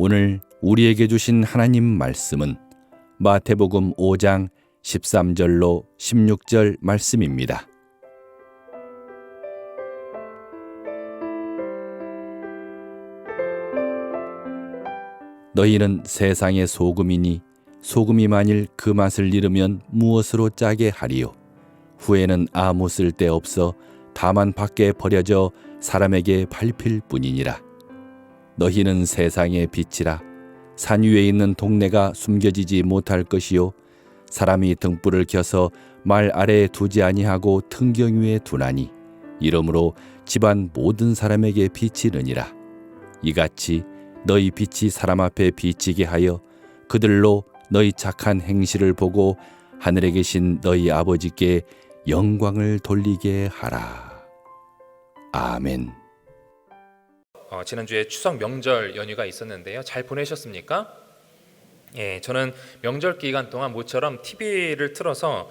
오늘 우리에게 주신 하나님 말씀은 마태복음 5장 13절로 16절 말씀입니다. 너희는 세상의 소금이니 소금이 만일 그 맛을 잃으면 무엇으로 짜게 하리요? 후에는 아무 쓸데 없어 다만 밖에 버려져 사람에게 밟힐 뿐이니라. 너희는 세상의 빛이라. 산 위에 있는 동네가 숨겨지지 못할 것이요 사람이 등불을 켜서 말 아래에 두지 아니하고 등경 위에 두나니 이러므로 집안 모든 사람에게 비치느니라. 이같이 너희 빛이 사람 앞에 비치게 하여 그들로 너희 착한 행실을 보고 하늘에 계신 너희 아버지께 영광을 돌리게 하라. 아멘. 지난주에 추석 명절 연휴가 있었는데요. 잘 보내셨습니까? 예, 저는 명절 기간 동안 모처럼 TV를 틀어서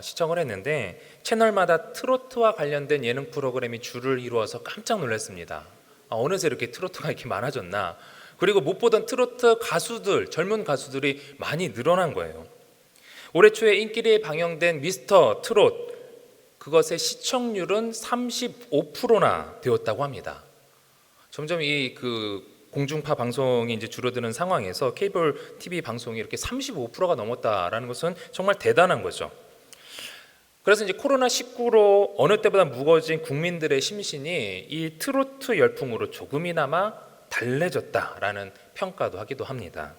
시청을 했는데 채널마다 트로트와 관련된 예능 프로그램이 줄을 이루어서 깜짝 놀랐습니다. 어느새 이렇게 트로트가 이렇게 많아졌나? 그리고 못 보던 트로트 가수들, 젊은 가수들이 많이 늘어난 거예요. 올해 초에 인기리에 방영된 미스터 트롯, 그것의 시청률은 35%나 되었다고 합니다. 점점 이 공중파 방송이 이제 줄어드는 상황에서 케이블 TV 방송이 이렇게 35%가 넘었다라는 것은 정말 대단한 거죠. 그래서 이제 코로나19로 어느 때보다 무거워진 국민들의 심신이 이 트로트 열풍으로 조금이나마 달래졌다라는 평가도 하기도 합니다.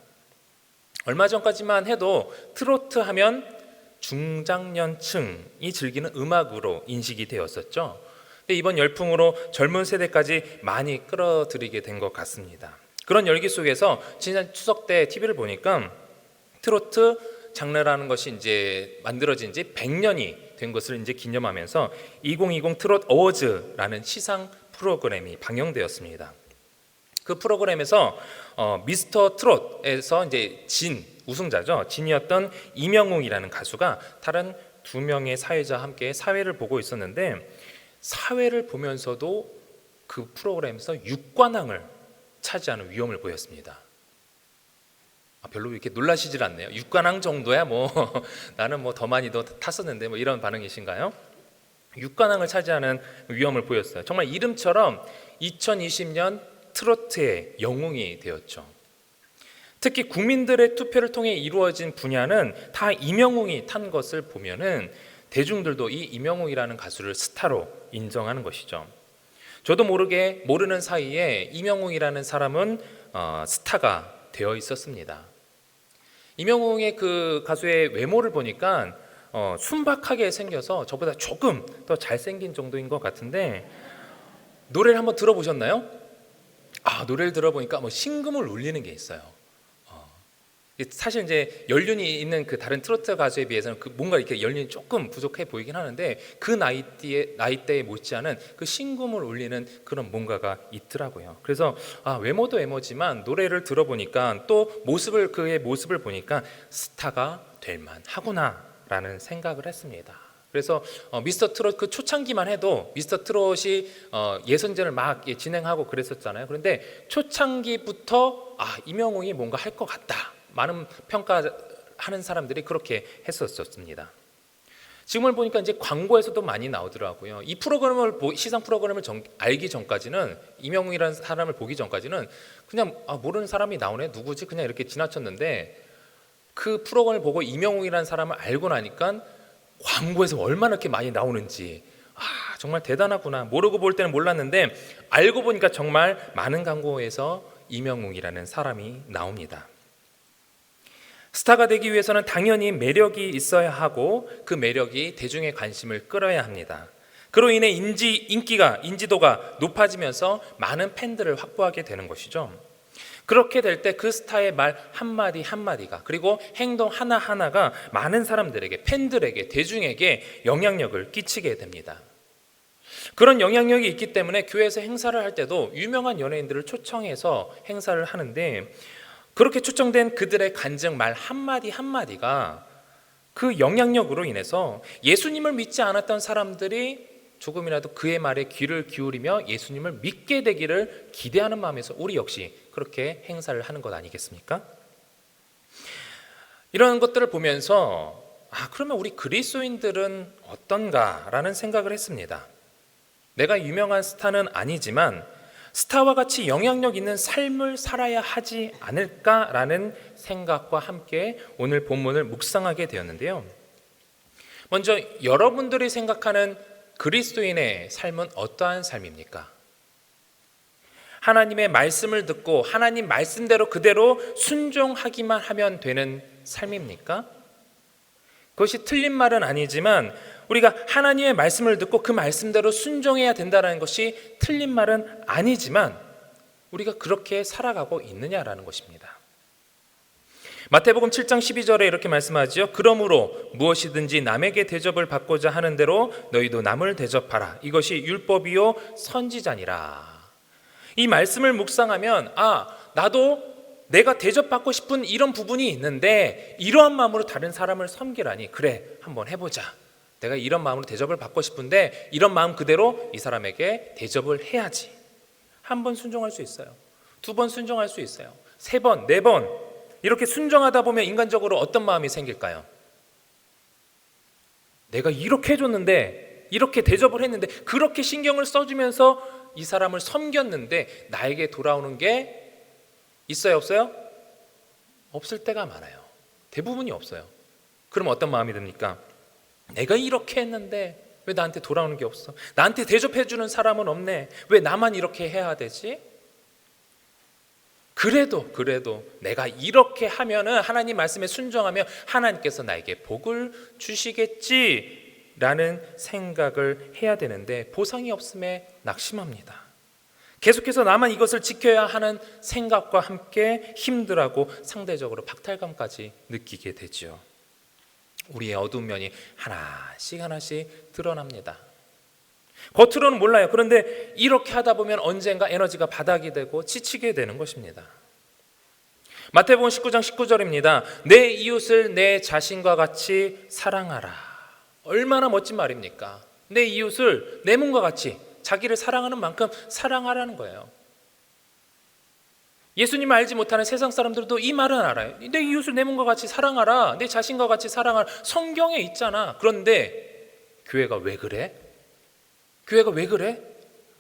얼마 전까지만 해도 트로트 하면 중장년층이 즐기는 음악으로 인식이 되었었죠. 근데 이번 열풍으로 젊은 세대까지 많이 끌어들이게 된 것 같습니다. 그런 열기 속에서 지난 추석 때 TV를 보니까 트로트 장르라는 것이 이제 만들어진 지 100년이 된 것을 이제 기념하면서 2020 트롯 어워즈라는 시상 프로그램이 방영되었습니다. 그 프로그램에서 미스터 트롯에서 이제 우승자죠. 진이었던 이명웅이라는 가수가 다른 2명의 사회자와 함께 사회를 보고 있었는데 사회를 보면서도 그 프로그램에서 육관왕을 차지하는 위험을 보였습니다. 별로 이렇게 놀라시질 않네요. 육관왕 정도야 나는 더 많이 더 탔었는데 이런 반응이신가요? 육관왕을 차지하는 위험을 보였어요. 정말 이름처럼 2020년 트로트의 영웅이 되었죠. 특히 국민들의 투표를 통해 이루어진 분야는 다 이명웅이 탄 것을 보면은 대중들도 이 이명웅이라는 가수를 스타로 인정하는 것이죠. 저도 모르는 사이에 이명웅이라는 사람은 스타가 되어 있었습니다. 이명웅의 그 가수의 외모를 보니까 순박하게 생겨서 저보다 조금 더 잘생긴 정도인 것 같은데 노래를 한번 들어보셨나요? 노래를 들어보니까 심금을 울리는 게 있어요. 사실 이제 연륜이 있는 그 다른 트로트 가수에 비해서는 뭔가 이렇게 연륜이 조금 부족해 보이긴 하는데 그 나이대에 못지않은 그 심금을 울리는 그런 뭔가가 있더라고요. 그래서 외모도 외모지만 노래를 들어보니까 또 그의 모습을 보니까 스타가 될 만하구나라는 생각을 했습니다. 그래서 미스터 트롯 그 초창기만 해도 미스터 트롯이 예선전을 막 진행하고 그랬었잖아요. 그런데 초창기부터 이명웅이 뭔가 할 것 같다. 많은 평가하는 사람들이 그렇게 했었습니다. 지금을 보니까 이제 광고에서도 많이 나오더라고요. 이 프로그램을 시상 프로그램을 알기 전까지는 이명웅이라는 사람을 보기 전까지는 그냥 모르는 사람이 나오네 누구지 그냥 이렇게 지나쳤는데 그 프로그램을 보고 이명웅이라는 사람을 알고 나니까 광고에서 얼마나 이렇게 많이 나오는지 정말 대단하구나. 모르고 볼 때는 몰랐는데 알고 보니까 정말 많은 광고에서 이명웅이라는 사람이 나옵니다. 스타가 되기 위해서는 당연히 매력이 있어야 하고 그 매력이 대중의 관심을 끌어야 합니다. 그로 인해 인지도가 높아지면서 많은 팬들을 확보하게 되는 것이죠. 그렇게 될 때 그 스타의 말 한마디 한마디가 그리고 행동 하나하나가 많은 사람들에게 팬들에게 대중에게 영향력을 끼치게 됩니다. 그런 영향력이 있기 때문에 교회에서 행사를 할 때도 유명한 연예인들을 초청해서 행사를 하는데 그렇게 초청된 그들의 간증 말 한마디 한마디가 그 영향력으로 인해서 예수님을 믿지 않았던 사람들이 조금이라도 그의 말에 귀를 기울이며 예수님을 믿게 되기를 기대하는 마음에서 우리 역시 그렇게 행사를 하는 것 아니겠습니까? 이런 것들을 보면서 그러면 우리 그리스도인들은 어떤가라는 생각을 했습니다. 내가 유명한 스타는 아니지만 스타와 같이 영향력 있는 삶을 살아야 하지 않을까라는 생각과 함께 오늘 본문을 묵상하게 되었는데요. 먼저 여러분들이 생각하는 그리스도인의 삶은 어떠한 삶입니까? 하나님의 말씀을 듣고 하나님 말씀대로 그대로 순종하기만 하면 되는 삶입니까? 그것이 틀린 말은 아니지만 우리가 하나님의 말씀을 듣고 그 말씀대로 순종해야 된다는 것이 틀린 말은 아니지만 우리가 그렇게 살아가고 있느냐라는 것입니다. 마태복음 7장 12절에 이렇게 말씀하지요. 그러므로 무엇이든지 남에게 대접을 받고자 하는 대로 너희도 남을 대접하라. 이것이 율법이요 선지자니라. 이 말씀을 묵상하면 나도 내가 대접받고 싶은 이런 부분이 있는데 이러한 마음으로 다른 사람을 섬기라니 그래 한번 해보자. 내가 이런 마음으로 대접을 받고 싶은데 이런 마음 그대로 이 사람에게 대접을 해야지. 한 번 순종할 수 있어요. 2번 순종할 수 있어요. 3번, 4번 이렇게 순종하다 보면 인간적으로 어떤 마음이 생길까요? 내가 이렇게 해줬는데 이렇게 대접을 했는데 그렇게 신경을 써주면서 이 사람을 섬겼는데 나에게 돌아오는 게 있어요, 없어요? 없을 때가 많아요. 대부분이 없어요. 그럼 어떤 마음이 듭니까? 내가 이렇게 했는데 왜 나한테 돌아오는 게 없어? 나한테 대접해주는 사람은 없네. 왜 나만 이렇게 해야 되지? 그래도 내가 이렇게 하면은 하나님 말씀에 순종하면 하나님께서 나에게 복을 주시겠지라는 생각을 해야 되는데 보상이 없음에 낙심합니다. 계속해서 나만 이것을 지켜야 하는 생각과 함께 힘들하고 상대적으로 박탈감까지 느끼게 되죠. 우리의 어두운 면이 하나씩 드러납니다. 겉으로는 몰라요. 그런데 이렇게 하다 보면 언젠가 에너지가 바닥이 되고 지치게 되는 것입니다. 마태복음 19장 19절입니다. 내 이웃을 내 자신과 같이 사랑하라. 얼마나 멋진 말입니까? 내 이웃을 내 몸과 같이 자기를 사랑하는 만큼 사랑하라는 거예요. 예수님을 알지 못하는 세상 사람들도 이 말은 알아요. 내 이웃을 내 몸과 같이 사랑하라. 내 자신과 같이 사랑하라. 성경에 있잖아. 그런데 교회가 왜 그래? 교회가 왜 그래?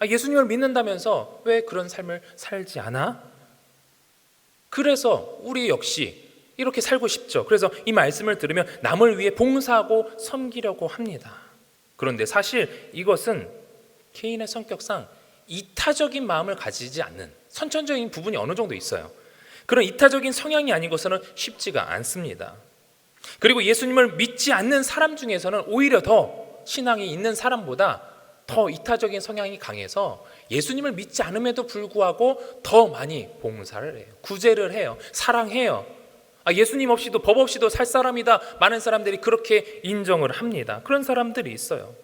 예수님을 믿는다면서 왜 그런 삶을 살지 않아? 그래서 우리 역시 이렇게 살고 싶죠. 그래서 이 말씀을 들으면 남을 위해 봉사하고 섬기려고 합니다. 그런데 사실 이것은 개인의 성격상 이타적인 마음을 가지지 않는 선천적인 부분이 어느 정도 있어요. 그런 이타적인 성향이 아니고서는 쉽지가 않습니다. 그리고 예수님을 믿지 않는 사람 중에서는 오히려 더 신앙이 있는 사람보다 더 이타적인 성향이 강해서 예수님을 믿지 않음에도 불구하고 더 많이 봉사를 해요. 구제를 해요. 사랑해요. 예수님 없이도 법 없이도 살 사람이다. 많은 사람들이 그렇게 인정을 합니다. 그런 사람들이 있어요.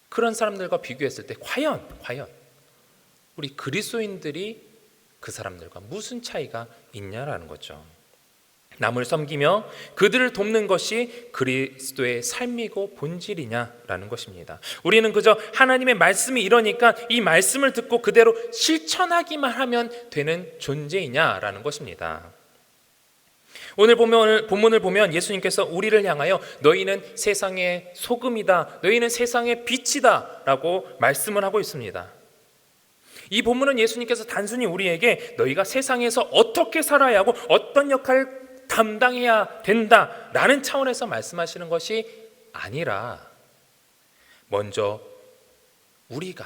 그런 사람들과 비교했을 때 과연 우리 그리스도인들이 그 사람들과 무슨 차이가 있냐라는 거죠. 남을 섬기며 그들을 돕는 것이 그리스도의 삶이고 본질이냐라는 것입니다. 우리는 그저 하나님의 말씀이 이러니까 이 말씀을 듣고 그대로 실천하기만 하면 되는 존재이냐라는 것입니다. 오늘 본문을 보면 예수님께서 우리를 향하여 너희는 세상의 소금이다, 너희는 세상의 빛이다 라고 말씀을 하고 있습니다. 이 본문은 예수님께서 단순히 우리에게 너희가 세상에서 어떻게 살아야 하고 어떤 역할을 담당해야 된다라는 차원에서 말씀하시는 것이 아니라 먼저 우리가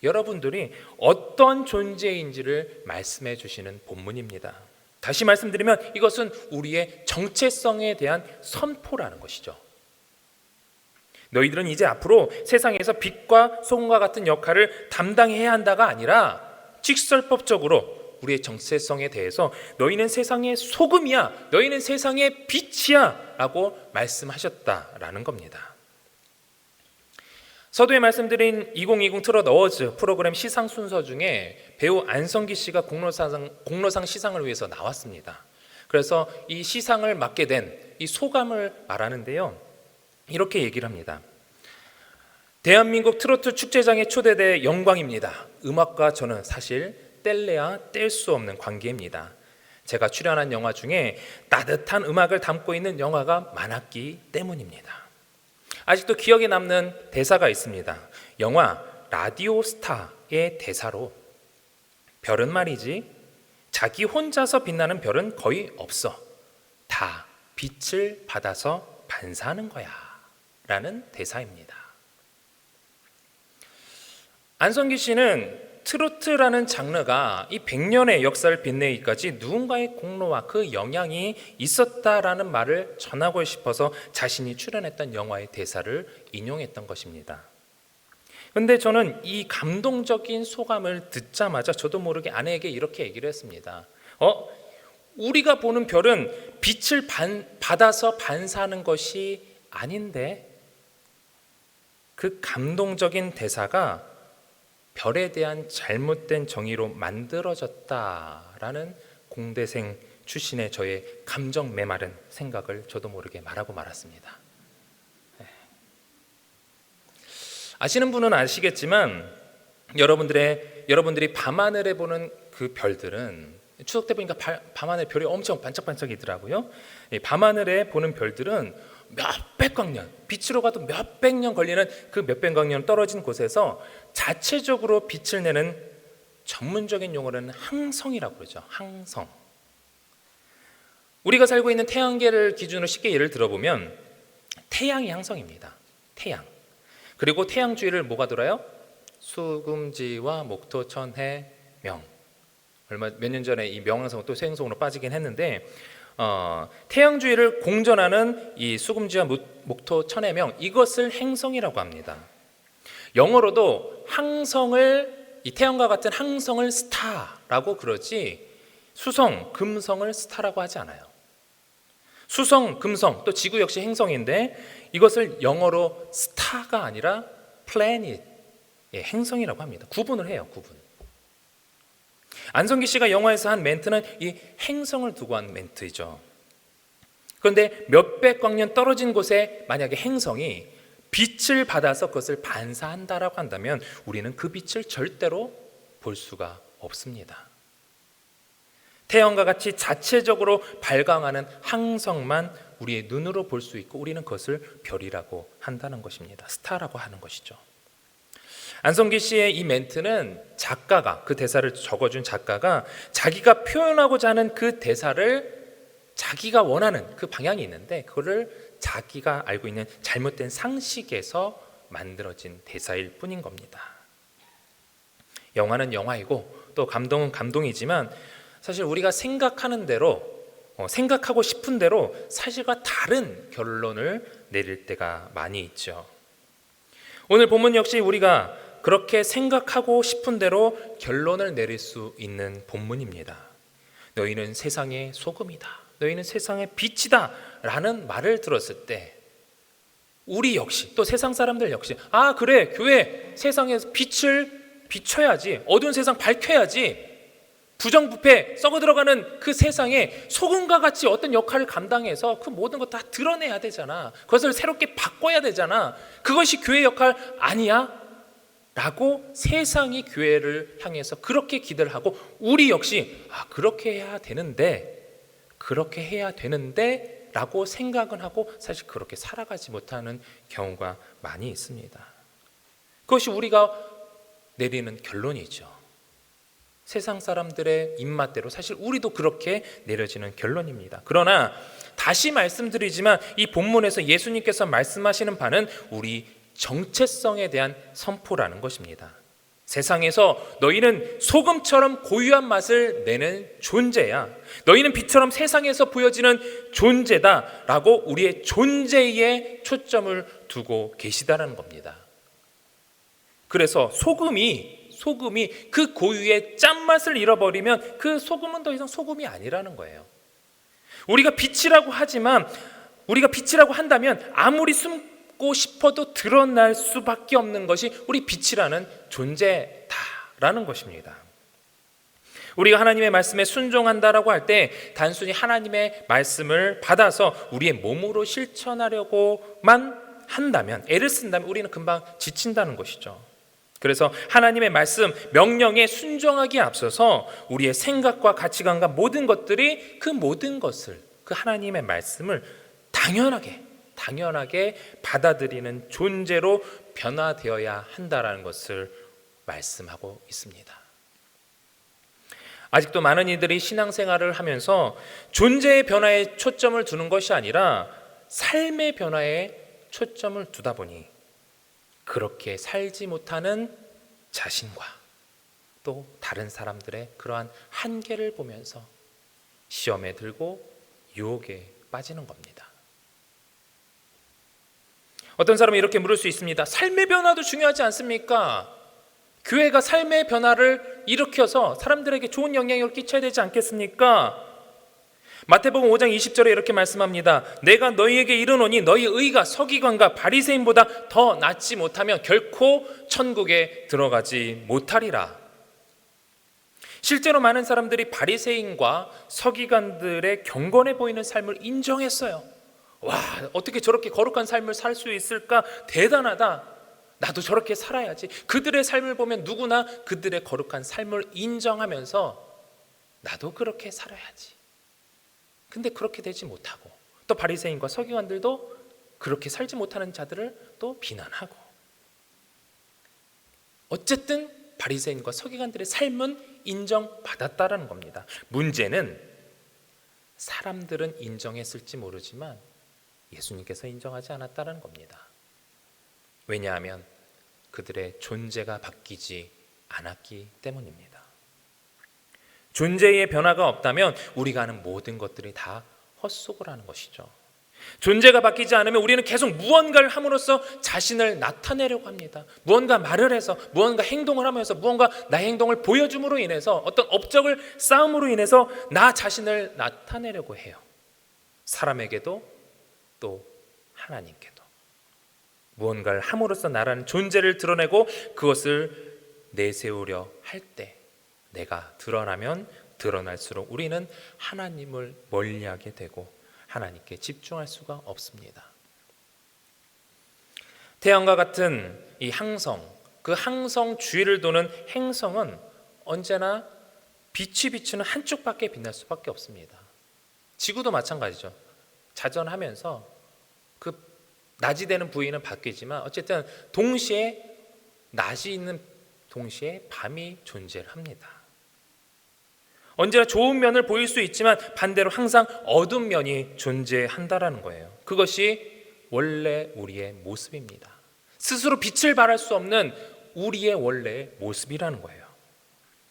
여러분들이 어떤 존재인지를 말씀해 주시는 본문입니다. 다시 말씀드리면 이것은 우리의 정체성에 대한 선포라는 것이죠. 너희들은 이제 앞으로 세상에서 빛과 소금과 같은 역할을 담당해야 한다가 아니라 직설법적으로 우리의 정체성에 대해서 너희는 세상의 소금이야, 너희는 세상의 빛이야 라고 말씀하셨다라는 겁니다. 서두에 말씀드린 2020 트롯 어워즈 프로그램 시상 순서 중에 배우 안성기 씨가 공로상 시상을 위해서 나왔습니다. 그래서 이 시상을 맡게 된 이 소감을 말하는데요. 이렇게 얘기를 합니다. 대한민국 트로트 축제장에 초대돼 영광입니다. 음악과 저는 사실 뗄래야 뗄 수 없는 관계입니다. 제가 출연한 영화 중에 따뜻한 음악을 담고 있는 영화가 많았기 때문입니다. 아직도 기억에 남는 대사가 있습니다. 영화 라디오스타의 대사로 별은 말이지 자기 혼자서 빛나는 별은 거의 없어. 다 빛을 받아서 반사하는 거야 라는 대사입니다. 안성기 씨는 트로트라는 장르가 이 100년의 역사를 빛내기까지 누군가의 공로와 그 영향이 있었다라는 말을 전하고 싶어서 자신이 출연했던 영화의 대사를 인용했던 것입니다. 그런데 저는 이 감동적인 소감을 듣자마자 저도 모르게 아내에게 이렇게 얘기를 했습니다. 우리가 보는 별은 빛을 받아서 반사하는 것이 아닌데 그 감동적인 대사가 별에 대한 잘못된 정의로 만들어졌다라는 공대생 출신의 저의 감정 메마른 생각을 저도 모르게 말하고 말았습니다. 아시는 분은 아시겠지만 여러분들이 밤하늘에 보는 그 별들은 추석 때 보니까 밤하늘 별이 엄청 반짝반짝이더라고요. 밤하늘에 보는 별들은 몇백억 년, 빛으로 가도 몇백 년 걸리는 그 몇백억 년 떨어진 곳에서 자체적으로 빛을 내는 전문적인 용어로는 항성이라고 그러죠. 항성. 우리가 살고 있는 태양계를 기준으로 쉽게 예를 들어보면 태양이 항성입니다. 태양. 그리고 태양 주위를 뭐가 돌아요? 수금지와 목토, 천해, 명. 몇 년 전에 이 명왕성 또 쇠행성으로 빠지긴 했는데 태양 주위를 공전하는 이 수금지와 목토, 천해, 명 이것을 행성이라고 합니다. 영어로도 항성을 이 태양과 같은 항성을 스타라고 그러지 수성, 금성을 스타라고 하지 않아요. 수성, 금성 또 지구 역시 행성인데 이것을 영어로 스타가 아니라 플래닛, 행성이라고 합니다. 구분을 해요. 구분. 안성기 씨가 영화에서 한 멘트는 이 행성을 두고 한 멘트이죠. 그런데 몇백억 년 떨어진 곳에 만약에 행성이 빛을 받아서 그것을 반사한다라고 한다면 우리는 그 빛을 절대로 볼 수가 없습니다. 태양과 같이 자체적으로 발광하는 항성만 우리의 눈으로 볼 수 있고 우리는 그것을 별이라고 한다는 것입니다. 스타라고 하는 것이죠. 안성기 씨의 이 멘트는 작가가 그 대사를 적어준 작가가 자기가 표현하고자 하는 그 대사를 자기가 원하는 그 방향이 있는데 그거를 자기가 알고 있는 잘못된 상식에서 만들어진 대사일 뿐인 겁니다. 영화는 영화이고 또 감동은 감동이지만 사실 우리가 생각하는 대로 생각하고 싶은 대로 사실과 다른 결론을 내릴 때가 많이 있죠. 오늘 본문 역시 우리가 그렇게 생각하고 싶은 대로 결론을 내릴 수 있는 본문입니다. 너희는 세상의 소금이다. 너희는 세상의 빛이다 라는 말을 들었을 때 우리 역시 또 세상 사람들 역시 그래 교회 세상에서 빛을 비춰야지 어두운 세상 밝혀야지 부정부패 썩어들어가는 그 세상에 소금과 같이 어떤 역할을 감당해서 그 모든 것 다 드러내야 되잖아. 그것을 새롭게 바꿔야 되잖아. 그것이 교회 역할 아니야? 라고 세상이 교회를 향해서 그렇게 기대를 하고 우리 역시 그렇게 해야 되는데 라고 생각은 하고 사실 그렇게 살아가지 못하는 경우가 많이 있습니다. 그것이 우리가 내리는 결론이죠. 세상 사람들의 입맛대로 사실 우리도 그렇게 내려지는 결론입니다. 그러나 다시 말씀드리지만 이 본문에서 예수님께서 말씀하시는 바는 우리 정체성에 대한 선포라는 것입니다. 세상에서 너희는 소금처럼 고유한 맛을 내는 존재야. 너희는 빛처럼 세상에서 보여지는 존재다 라고 우리의 존재에 초점을 두고 계시다라는 겁니다. 그래서 소금이 그 고유의 짠맛을 잃어버리면 그 소금은 더 이상 소금이 아니라는 거예요. 우리가 빛이라고 한다면 아무리 숨고 싶어도 드러날 수밖에 없는 것이 우리 빛이라는 존재다라는 것입니다. 우리가 하나님의 말씀에 순종한다라고 할 때 단순히 하나님의 말씀을 받아서 우리의 몸으로 실천하려고만 한다면 애를 쓴다면 우리는 금방 지친다는 것이죠. 그래서 하나님의 말씀, 명령에 순종하기에 앞서서 우리의 생각과 가치관과 모든 것들이 그 모든 것을, 그 하나님의 말씀을 당연하게 받아들이는 존재로 변화되어야 한다라는 것을 말씀하고 있습니다. 아직도 많은 이들이 신앙생활을 하면서 존재의 변화에 초점을 두는 것이 아니라 삶의 변화에 초점을 두다 보니 그렇게 살지 못하는 자신과 또 다른 사람들의 그러한 한계를 보면서 시험에 들고 유혹에 빠지는 겁니다. 어떤 사람은 이렇게 물을 수 있습니다. 삶의 변화도 중요하지 않습니까? 교회가 삶의 변화를 일으켜서 사람들에게 좋은 영향력을 끼쳐야 되지 않겠습니까? 마태복음 5장 20절에 이렇게 말씀합니다. 내가 너희에게 이르노니 너희 의가 서기관과 바리새인보다 더 낫지 못하면 결코 천국에 들어가지 못하리라. 실제로 많은 사람들이 바리새인과 서기관들의 경건해 보이는 삶을 인정했어요. 와, 어떻게 저렇게 거룩한 삶을 살 수 있을까? 대단하다. 나도 저렇게 살아야지. 그들의 삶을 보면 누구나 그들의 거룩한 삶을 인정하면서 나도 그렇게 살아야지. 근데 그렇게 되지 못하고 또 바리새인과 서기관들도 그렇게 살지 못하는 자들을 또 비난하고, 어쨌든 바리새인과 서기관들의 삶은 인정받았다라는 겁니다. 문제는 사람들은 인정했을지 모르지만 예수님께서 인정하지 않았다는 겁니다. 왜냐하면 그들의 존재가 바뀌지 않았기 때문입니다. 존재의 변화가 없다면 우리가 하는 모든 것들이 다 헛속을 하는 것이죠. 존재가 바뀌지 않으면 우리는 계속 무언가를 함으로써 자신을 나타내려고 합니다. 무언가 말을 해서, 무언가 행동을 하면서, 무언가 나의 행동을 보여줌으로 인해서, 어떤 업적을 쌓음으로 인해서 나 자신을 나타내려고 해요. 사람에게도 또 하나님께도. 무언가를 함으로써 나라는 존재를 드러내고 그것을 내세우려 할 때, 내가 드러나면 드러날수록 우리는 하나님을 멀리하게 되고 하나님께 집중할 수가 없습니다. 태양과 같은 이 항성, 그 항성 주위를 도는 행성은 언제나 빛이 비추는 한쪽밖에 빛날 수밖에 없습니다. 지구도 마찬가지죠. 자전하면서 그 낮이 되는 부위는 바뀌지만 어쨌든 동시에 낮이 있는 동시에 밤이 존재를 합니다. 언제나 좋은 면을 보일 수 있지만 반대로 항상 어두운 면이 존재한다라는 거예요. 그것이 원래 우리의 모습입니다. 스스로 빛을 발할 수 없는 우리의 원래의 모습이라는 거예요.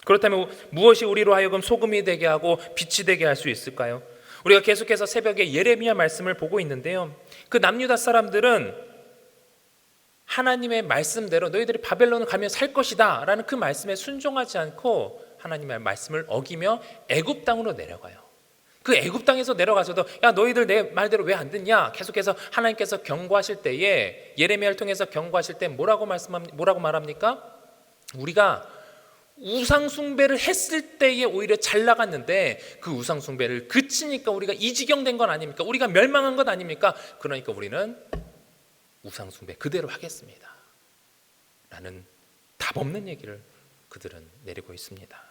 그렇다면 무엇이 우리로 하여금 소금이 되게 하고 빛이 되게 할 수 있을까요? 우리가 계속해서 새벽에 예레미야 말씀을 보고 있는데요. 그 남유다 사람들은 하나님의 말씀대로 너희들이 바벨론을 가면 살 것이다 라는 그 말씀에 순종하지 않고 하나님의 말씀을 어기며 애굽 땅으로 내려가요. 그 애굽 땅에서 내려가서도 야 너희들 내 말대로 왜 안 듣냐? 계속해서 하나님께서 경고하실 때에, 예레미야를 통해서 경고하실 때 뭐라고 말합니까? 우리가 우상 숭배를 했을 때에 오히려 잘 나갔는데 그 우상 숭배를 그치니까 우리가 이 지경 된 건 아닙니까? 우리가 멸망한 것 아닙니까? 그러니까 우리는 우상 숭배 그대로 하겠습니다 라는 답 없는 얘기를 그들은 내리고 있습니다.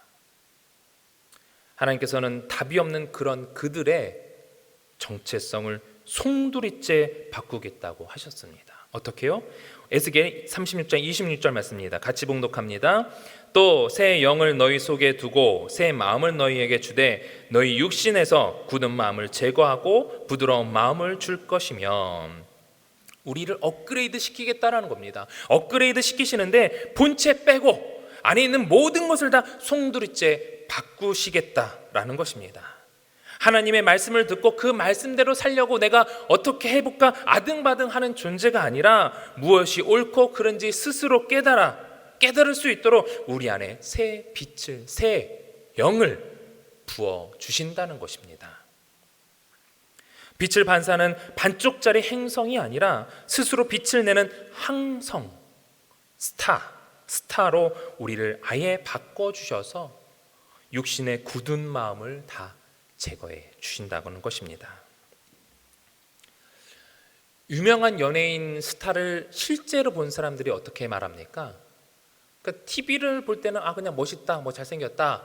하나님께서는 답이 없는 그런 그들의 정체성을 송두리째 바꾸겠다고 하셨습니다. 어떻게요? 에스겔 36장 26절 말씀입니다. 같이 봉독합니다. 또 새 영을 너희 속에 두고 새 마음을 너희에게 주되 너희 육신에서 굳은 마음을 제거하고 부드러운 마음을 줄 것이며, 우리를 업그레이드 시키겠다라는 겁니다. 업그레이드 시키시는데 본체 빼고 안에 있는 모든 것을 다 송두리째 바꾸시겠다라는 것입니다. 하나님의 말씀을 듣고 그 말씀대로 살려고 내가 어떻게 해볼까 아등바등하는 존재가 아니라 무엇이 옳고 그른지 스스로 깨달을 수 있도록 우리 안에 새 빛을, 새 영을 부어주신다는 것입니다. 빛을 반사하는 반쪽짜리 행성이 아니라 스스로 빛을 내는 항성, 스타로 우리를 아예 바꿔주셔서 육신의 굳은 마음을 다 제거해 주신다는 것입니다. 유명한 연예인 스타를 실제로 본 사람들이 어떻게 말합니까? 그러니까 TV를 볼 때는 그냥 멋있다, 뭐 잘생겼다,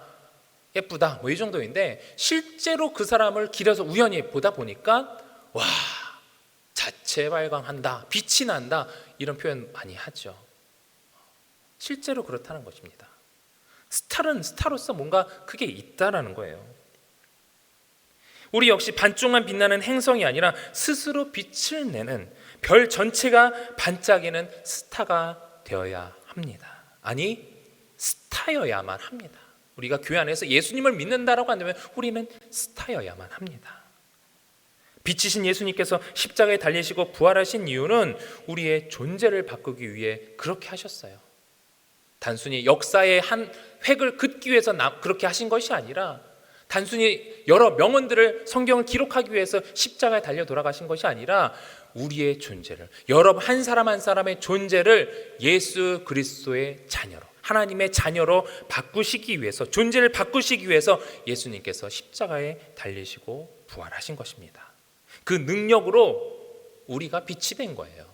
예쁘다, 뭐 이 정도인데 실제로 그 사람을 길에서 우연히 보다 보니까 와, 자체 발광한다, 빛이 난다, 이런 표현 많이 하죠. 실제로 그렇다는 것입니다. 스타는 스타로서 뭔가 그게 있다라는 거예요. 우리 역시 반쪽만 빛나는 행성이 아니라 스스로 빛을 내는 별 전체가 반짝이는 스타가 되어야 합니다. 아니, 스타여야만 합니다. 우리가 교회 안에서 예수님을 믿는다라고 한다면 우리는 스타여야만 합니다. 빛이신 예수님께서 십자가에 달리시고 부활하신 이유는 우리의 존재를 바꾸기 위해 그렇게 하셨어요. 단순히 역사의 한 획을 긋기 위해서 그렇게 하신 것이 아니라, 단순히 여러 명언들을 성경을 기록하기 위해서 십자가에 달려 돌아가신 것이 아니라 우리의 존재를, 여러분 한 사람 한 사람의 존재를 예수 그리스도의 자녀로, 하나님의 자녀로 바꾸시기 위해서, 존재를 바꾸시기 위해서 예수님께서 십자가에 달리시고 부활하신 것입니다. 그 능력으로 우리가 빛이 된 거예요.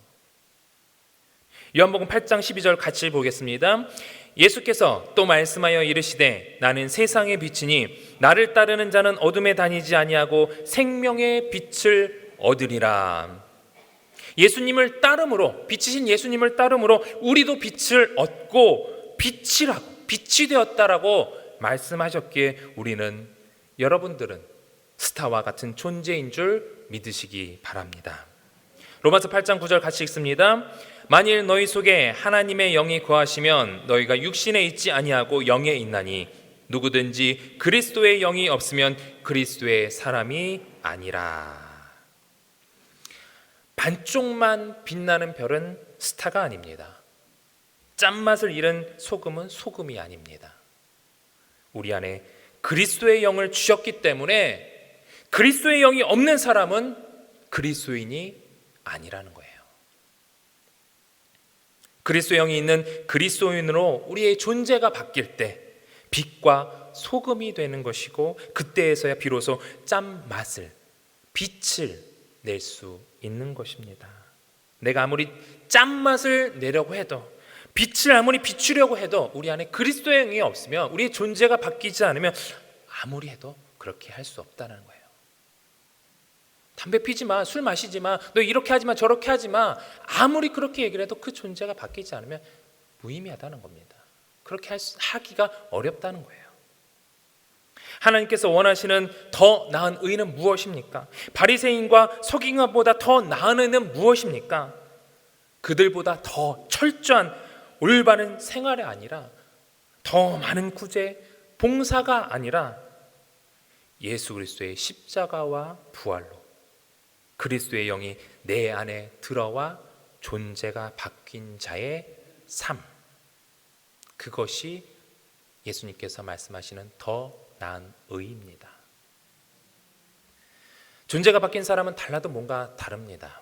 요한복음 8장 12절 같이 보겠습니다. 예수께서 또 말씀하여 이르시되 나는 세상의 빛이니 나를 따르는 자는 어둠에 다니지 아니하고 생명의 빛을 얻으리라. 예수님을 따름으로, 빛이신 예수님을 따름으로 우리도 빛을 얻고 빛이 되었다라고 말씀하셨기에 우리는, 여러분들은 스타와 같은 존재인 줄 믿으시기 바랍니다. 로마서 8장 9절 같이 읽습니다. 만일 너희 속에 하나님의 영이 거하시면 너희가 육신에 있지 아니하고 영에 있나니 누구든지 그리스도의 영이 없으면 그리스도의 사람이 아니라. 반쪽만 빛나는 별은 스타가 아닙니다. 짠맛을 잃은 소금은 소금이 아닙니다. 우리 안에 그리스도의 영을 주셨기 때문에 그리스도의 영이 없는 사람은 그리스도인이 아니라는 거예요. 그리스도의 영이 있는 그리스도인으로 우리의 존재가 바뀔 때 빛과 소금이 되는 것이고, 그때에서야 비로소 짠맛을, 빛을 낼 수 있는 것입니다. 내가 아무리 짠맛을 내려고 해도, 빛을 아무리 비추려고 해도 우리 안에 그리스도의 영이 없으면, 우리의 존재가 바뀌지 않으면 아무리 해도 그렇게 할 수 없다는 거예요. 담배 피지 마, 술 마시지 마, 너 이렇게 하지 마, 저렇게 하지 마, 아무리 그렇게 얘기를 해도 그 존재가 바뀌지 않으면 무의미하다는 겁니다. 그렇게 하기가 어렵다는 거예요. 하나님께서 원하시는 더 나은 의는 무엇입니까? 바리새인과 서기관보다 더 나은 의는 무엇입니까? 그들보다 더 철저한 올바른 생활이 아니라, 더 많은 구제, 봉사가 아니라 예수 그리스도의 십자가와 부활로 그리스도의 영이 내 안에 들어와 존재가 바뀐 자의 삶, 그것이 예수님께서 말씀하시는 더 나은 의입니다. 존재가 바뀐 사람은 달라도 뭔가 다릅니다.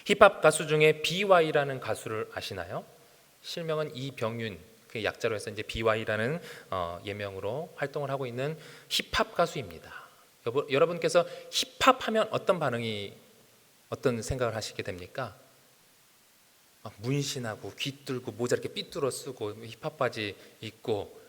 힙합 가수 중에 BY라는 가수를 아시나요? 실명은 이병윤, 그 약자로 해서 이제 BY라는 예명으로 활동을 하고 있는 힙합 가수입니다. 여러분께서 힙합 하면 어떤 생각을 하시게 됩니까? 문신하고 귀 뚫고 모자 이렇게 삐뚤어 쓰고 힙합 바지 입고,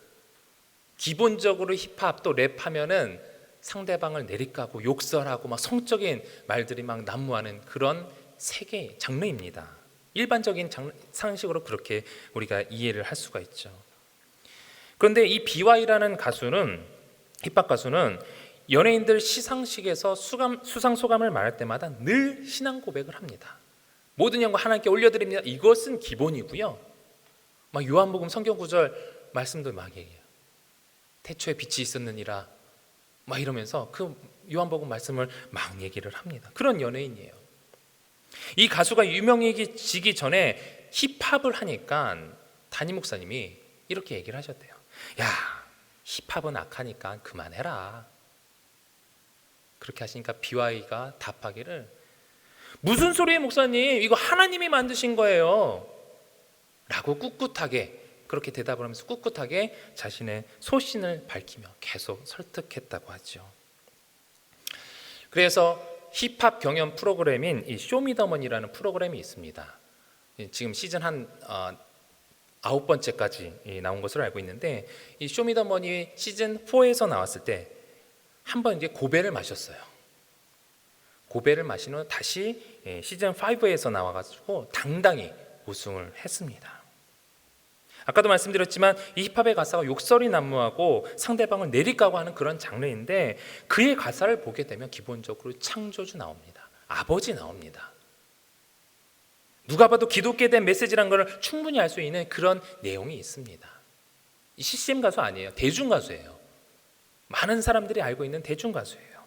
기본적으로 힙합 또 랩하면은 상대방을 내리까고 욕설하고 막 성적인 말들이 막 난무하는 그런 세계 장르입니다. 일반적인 상식으로 그렇게 우리가 이해를 할 수가 있죠. 그런데 이 BY라는 가수는, 힙합 가수는 연예인들 시상식에서 수상 소감을 말할 때마다 늘 신앙 고백을 합니다. 모든 영광 하나님께 올려드립니다. 이것은 기본이고요. 막 요한복음 성경 구절 말씀도 막 얘기해요. 태초에 빛이 있었느니라 막 이러면서 그 요한복음 말씀을 막 얘기를 합니다. 그런 연예인이에요. 이 가수가 유명해지기 전에 힙합을 하니까 담임 목사님이 이렇게 얘기를 하셨대요. 야, 힙합은 악하니까 그만해라. 그렇게 하시니까 BY가 답하기를, 무슨 소리예요 목사님, 이거 하나님이 만드신 거예요 라고 꿋꿋하게 그렇게 대답을 하면서 꿋꿋하게 자신의 소신을 밝히며 계속 설득했다고 하죠. 그래서 힙합 경연 프로그램인 이 쇼미더머니라는 프로그램이 있습니다. 지금 시즌 한 9번째까지 나온 것으로 알고 있는데, 이 쇼미더머니 시즌 4에서 나왔을 때 한번 이제 고배를 마셨어요. 고배를 마신 후 다시 시즌 5에서 나와가지고 당당히 우승을 했습니다. 아까도 말씀드렸지만 이 힙합의 가사가 욕설이 난무하고 상대방을 내리까고 하는 그런 장르인데, 그의 가사를 보게 되면 기본적으로 창조주 나옵니다. 아버지 나옵니다. 누가 봐도 기독교에 대한 메시지란 걸 충분히 알 수 있는 그런 내용이 있습니다. 이 CCM 가수 아니에요. 대중 가수예요. 많은 사람들이 알고 있는 대중 가수예요.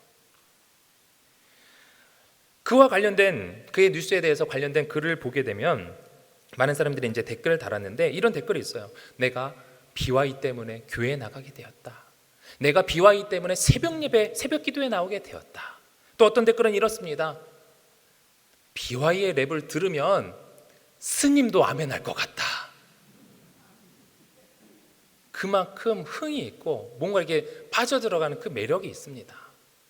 그와 관련된, 그의 뉴스에 대해서 관련된 글을 보게 되면 많은 사람들이 이제 댓글을 달았는데 이런 댓글이 있어요. 내가 BY 때문에 교회에 나가게 되었다. 내가 BY 때문에 새벽 예배, 새벽 기도에 나오게 되었다. 또 어떤 댓글은 이렇습니다. BY의 랩을 들으면 스님도 아멘할 것 같다. 그만큼 흥이 있고 뭔가 이렇게 빠져들어가는 그 매력이 있습니다.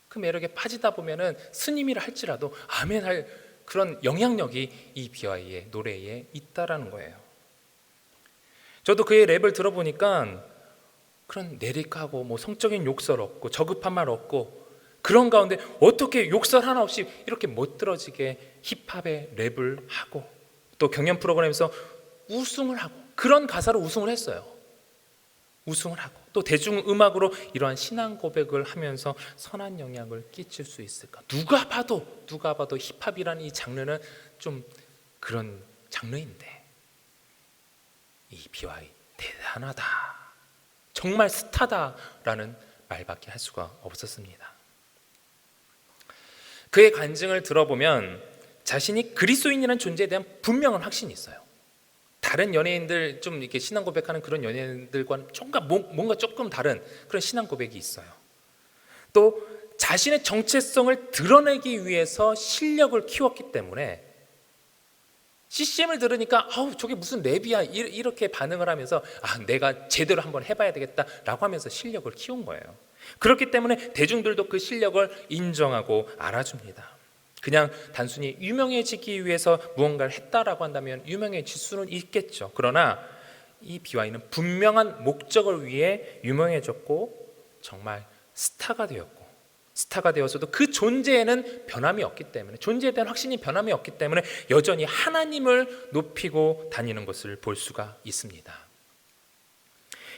그 매력에 빠지다 보면은 스님이라 할지라도 아멘할 그런 영향력이 이 BY의 노래에 있다라는 거예요. 저도 그의 랩을 들어보니까 그런 내리까고 뭐 성적인 욕설 없고 저급한 말 없고, 그런 가운데 어떻게 욕설 하나 없이 이렇게 멋들어지게 힙합의 랩을 하고 또 경연 프로그램에서 우승을 하고, 그런 가사로 우승을 했어요. 우승을 하고 또 대중음악으로 이러한 신앙 고백을 하면서 선한 영향을 끼칠 수 있을까? 누가 봐도 힙합이라는 이 장르는 좀 그런 장르인데, 이 BY 대단하다, 정말 스타다라는 말밖에 할 수가 없었습니다. 그의 간증을 들어보면 자신이 그리스도인이라는 존재에 대한 분명한 확신이 있어요. 다른 연예인들, 좀 이렇게 신앙 고백하는 그런 연예인들과는 뭔가 조금 다른 그런 신앙 고백이 있어요. 또 자신의 정체성을 드러내기 위해서 실력을 키웠기 때문에 CCM을 들으니까 저게 무슨 랩이야 이렇게 반응을 하면서 내가 제대로 한번 해봐야 되겠다라고 하면서 실력을 키운 거예요. 그렇기 때문에 대중들도 그 실력을 인정하고 알아줍니다. 그냥 단순히 유명해지기 위해서 무언가를 했다라고 한다면 유명해질 수는 있겠죠. 그러나 이 BY는 분명한 목적을 위해 유명해졌고 정말 스타가 되었고, 스타가 되어서도 그 존재에는 변함이 없기 때문에, 존재에 대한 확신이 변함이 없기 때문에 여전히 하나님을 높이고 다니는 것을 볼 수가 있습니다.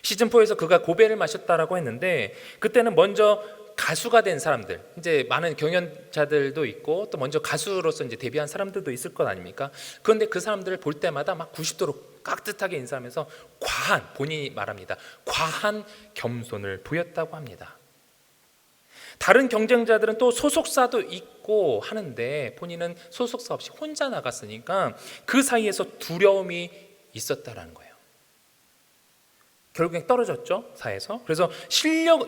시즌4에서 그가 고배를 마셨다라고 했는데, 그때는 먼저 가수가 된 사람들, 이제 많은 경연자들도 있고 또 먼저 가수로서 이제 데뷔한 사람들도 있을 것 아닙니까? 그런데 그 사람들을 볼 때마다 막 90도로 깍듯하게 인사하면서 본인이 말합니다. 과한 겸손을 보였다고 합니다. 다른 경쟁자들은 또 소속사도 있고 하는데 본인은 소속사 없이 혼자 나갔으니까 그 사이에서 두려움이 있었다라는 거예요. 결국엔 떨어졌죠, 사에서. 그래서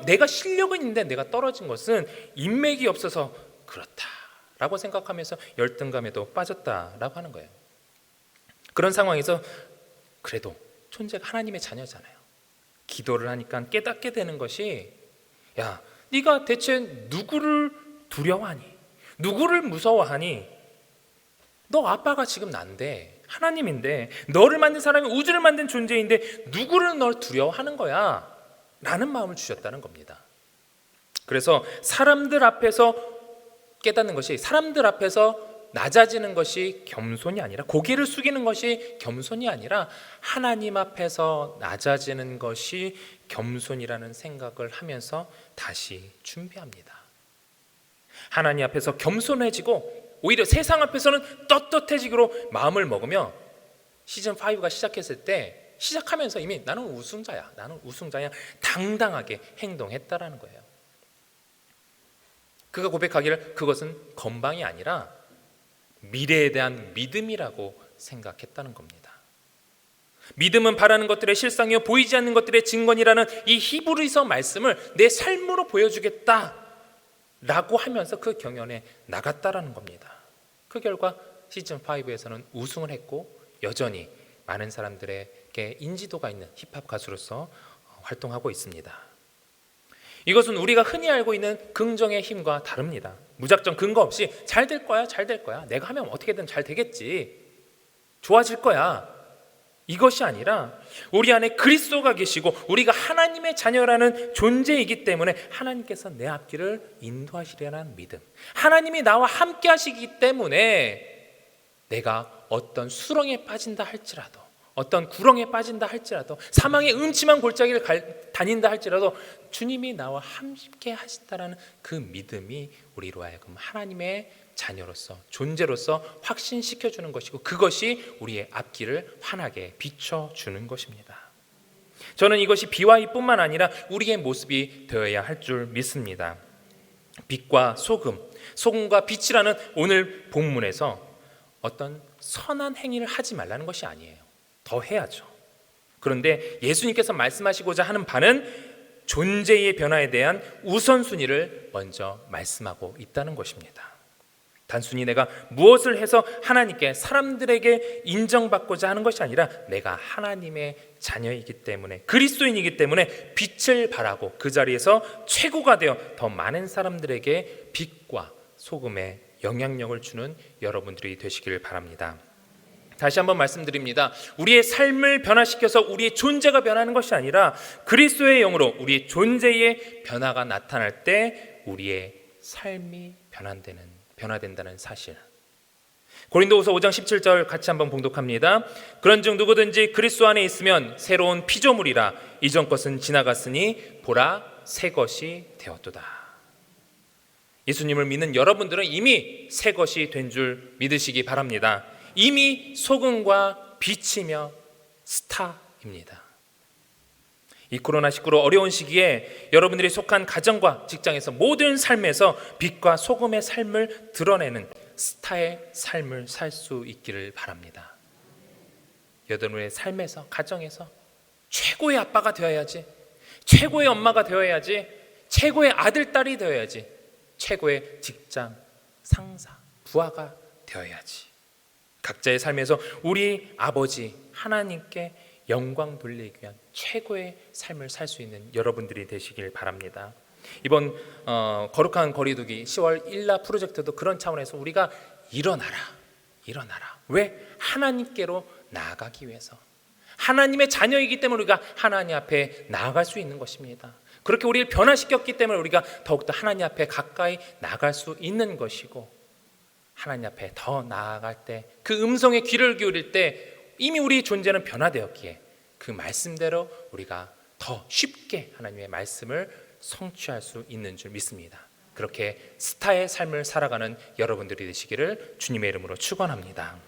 내가 실력은 있는데 내가 떨어진 것은 인맥이 없어서 그렇다라고 생각하면서 열등감에도 빠졌다라고 하는 거예요. 그런 상황에서 그래도 존재가 하나님의 자녀잖아요. 기도를 하니까 깨닫게 되는 것이, 야, 네가 대체 누구를 두려워하니? 누구를 무서워하니? 너 아빠가 지금 난데, 하나님인데, 너를 만든 사람이 우주를 만든 존재인데 누구를 널 두려워하는 거야? 라는 마음을 주셨다는 겁니다. 그래서 사람들 앞에서 깨닫는 것이, 사람들 앞에서 낮아지는 것이 겸손이 아니라, 고개를 숙이는 것이 겸손이 아니라 하나님 앞에서 낮아지는 것이 겸손이라는 생각을 하면서 다시 준비합니다. 하나님 앞에서 겸손해지고 오히려 세상 앞에서는 떳떳해지기로 마음을 먹으며 시즌5가 시작했을 때, 시작하면서 이미 나는 우승자야 당당하게 행동했다라는 거예요. 그가 고백하기를 그것은 건방이 아니라 미래에 대한 믿음이라고 생각했다는 겁니다. 믿음은 바라는 것들의 실상이요 보이지 않는 것들의 증거니라는 이 히브리서 말씀을 내 삶으로 보여주겠다 라고 하면서 그 경연에 나갔다라는 겁니다. 그 결과 시즌5에서는 우승을 했고 여전히 많은 사람들에게 인지도가 있는 힙합 가수로서 활동하고 있습니다. 이것은 우리가 흔히 알고 있는 긍정의 힘과 다릅니다. 무작정 근거 없이 잘 될 거야, 내가 하면 어떻게든 잘 되겠지, 좋아질 거야, 이것이 아니라 우리 안에 그리스도가 계시고 우리가 하나님의 자녀라는 존재이기 때문에 하나님께서 내 앞길을 인도하시려는 믿음, 하나님이 나와 함께 하시기 때문에 내가 어떤 수렁에 빠진다 할지라도, 어떤 구렁에 빠진다 할지라도, 사망의 음침한 골짜기를 다닌다 할지라도 주님이 나와 함께 하신다라는 그 믿음이 우리로 하여금 하나님의 자녀로서, 존재로서 확신시켜주는 것이고, 그것이 우리의 앞길을 환하게 비춰주는 것입니다. 저는 이것이 비와이뿐만 아니라 우리의 모습이 되어야 할 줄 믿습니다. 빛과 소금, 소금과 빛이라는 오늘 본문에서 어떤 선한 행위를 하지 말라는 것이 아니에요. 더 해야죠. 그런데 예수님께서 말씀하시고자 하는 바는 존재의 변화에 대한 우선순위를 먼저 말씀하고 있다는 것입니다. 단순히 내가 무엇을 해서 하나님께, 사람들에게 인정받고자 하는 것이 아니라 내가 하나님의 자녀이기 때문에, 그리스도인이기 때문에 빛을 발하고 그 자리에서 최고가 되어 더 많은 사람들에게 빛과 소금의 영향력을 주는 여러분들이 되시길 바랍니다. 다시 한번 말씀드립니다. 우리의 삶을 변화시켜서 우리의 존재가 변하는 것이 아니라 그리스도의 영으로 우리의 존재의 변화가 나타날 때 우리의 삶이 변화된다는 사실. 고린도후서 5장 17절 같이 한번 봉독합니다. 그런즉 누구든지 그리스도 안에 있으면 새로운 피조물이라, 이전 것은 지나갔으니 보라 새 것이 되었도다. 예수님을 믿는 여러분들은 이미 새 것이 된 줄 믿으시기 바랍니다. 이미 소금과 빛이며 스타입니다. 이 코로나19로 어려운 시기에 여러분들이 속한 가정과 직장에서 모든 삶에서 빛과 소금의 삶을 드러내는 스타의 삶을 살 수 있기를 바랍니다. 여러분의 삶에서, 가정에서 최고의 아빠가 되어야지, 최고의 엄마가 되어야지, 최고의 아들, 딸이 되어야지, 최고의 직장, 상사, 부하가 되어야지. 각자의 삶에서 우리 아버지 하나님께 영광 돌리기 위한 최고의 삶을 살 수 있는 여러분들이 되시길 바랍니다. 이번 거룩한 거리두기 10월 1라 프로젝트도 그런 차원에서 우리가 일어나라. 왜? 하나님께로 나아가기 위해서. 하나님의 자녀이기 때문에 우리가 하나님 앞에 나아갈 수 있는 것입니다. 그렇게 우리를 변화시켰기 때문에 우리가 더욱더 하나님 앞에 가까이 나아갈 수 있는 것이고, 하나님 앞에 더 나아갈 때, 그 음성에 귀를 기울일 때 이미 우리 존재는 변화되었기에 그 말씀대로 우리가 더 쉽게 하나님의 말씀을 성취할 수 있는 줄 믿습니다. 그렇게 스타의 삶을 살아가는 여러분들이 되시기를 주님의 이름으로 축원합니다.